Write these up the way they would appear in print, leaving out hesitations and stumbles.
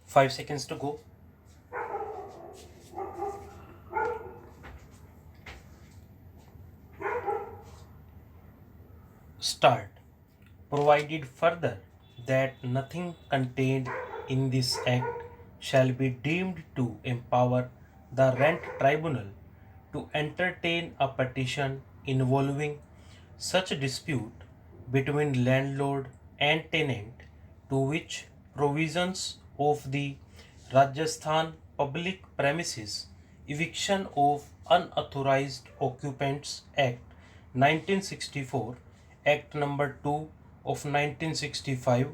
5 seconds to go. Start. Provided further that nothing contained in this act shall be deemed to empower the rent tribunal to entertain a petition involving such dispute between landlord and tenant to which provisions of the Rajasthan Public Premises Eviction of Unauthorized Occupants Act 1964, Act number 2 of 1965,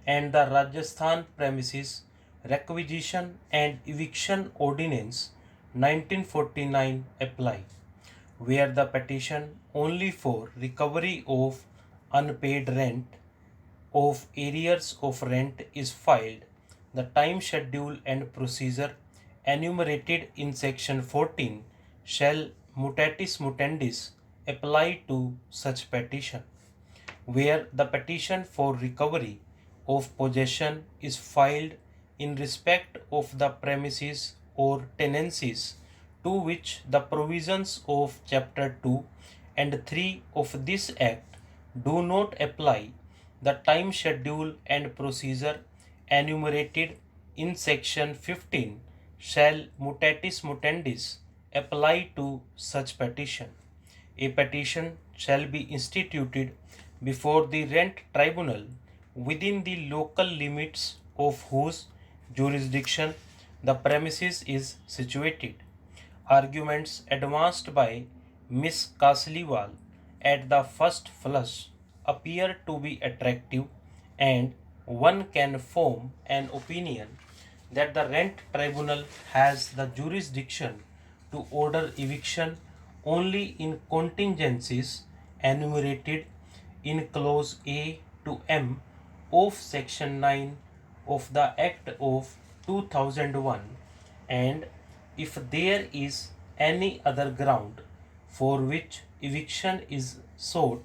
and the Rajasthan Premises Requisition and Eviction Ordinance 1949 apply, where the petition only for recovery of unpaid rent of arrears of rent is filed, the time schedule and procedure enumerated in section 14 shall mutatis mutandis apply to such petition. Where the petition for recovery of possession is filed in respect of the premises or tenancies to which the provisions of chapter 2 and 3 of this act do not apply, the time schedule and procedure enumerated in section 15 shall mutatis mutandis apply to such petition. A petition shall be instituted before the rent tribunal within the local limits of whose jurisdiction the premises is situated. Arguments advanced by Miss Kasliwal at the first flush appear to be attractive, and one can form an opinion that the rent tribunal has the jurisdiction to order eviction only in contingencies enumerated in clause A to M of section 9 of the Act of 2001, and if there is any other ground for which eviction is sought,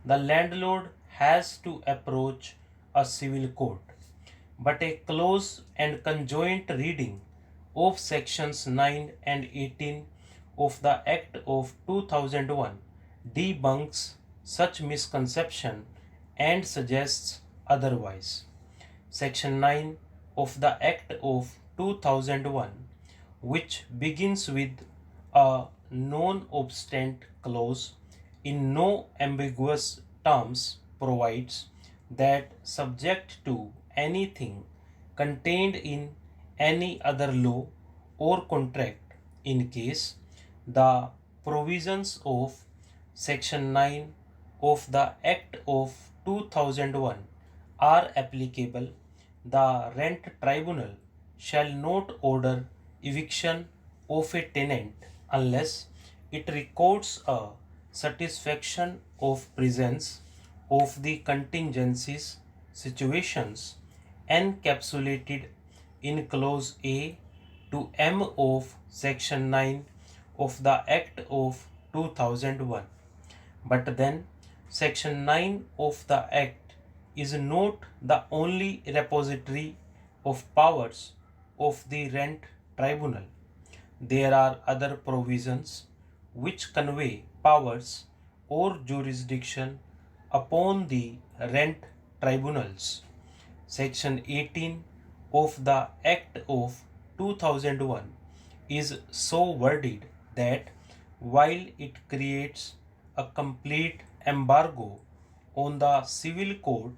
the landlord has to approach a civil court. But a close and conjoint reading of sections 9 and 18 of the Act of 2001 debunks such misconception and suggests otherwise. Section 9 of the Act of 2001, which begins with a non-obstant clause in no ambiguous terms, provides that subject to anything contained in any other law or contract, in case the provisions of section 9 of the Act of 2001 are applicable, the rent tribunal shall not order eviction of a tenant unless it records a satisfaction of presence of the contingencies situations encapsulated in clause A to M of section 9 of the Act of 2001. But then section 9 of the Act is not the only repository of powers of the rent tribunal. There are other provisions which convey powers or jurisdiction upon the rent tribunals. Section 18 of the Act of 2001 is so worded that while it creates a complete embargo on the civil court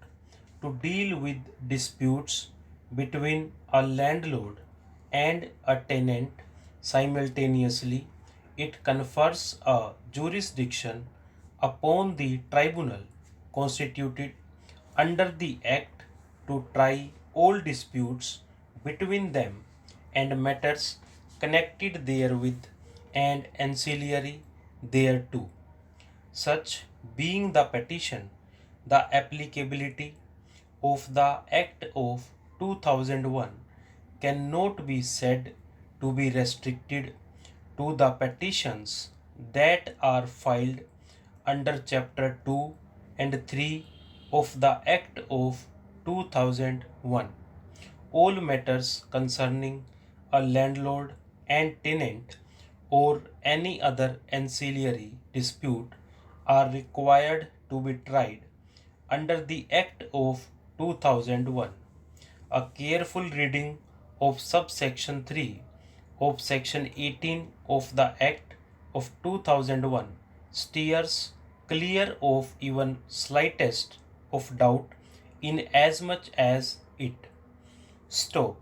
to deal with disputes between a landlord and a tenant simultaneously, it confers a jurisdiction upon the tribunal constituted under the Act to try all disputes between them and matters connected therewith and ancillary thereto. Such being the petition, the applicability of the Act of 2001 cannot be said to be restricted to the petitions that are filed under Chapter 2 and 3 of the Act of 2001. all matters concerning a landlord and tenant or any other ancillary dispute are required to be tried under the Act of 2001. A careful reading of subsection 3 of section 18 of the Act of 2001 steers clear of even slightest of doubt in as much as it stop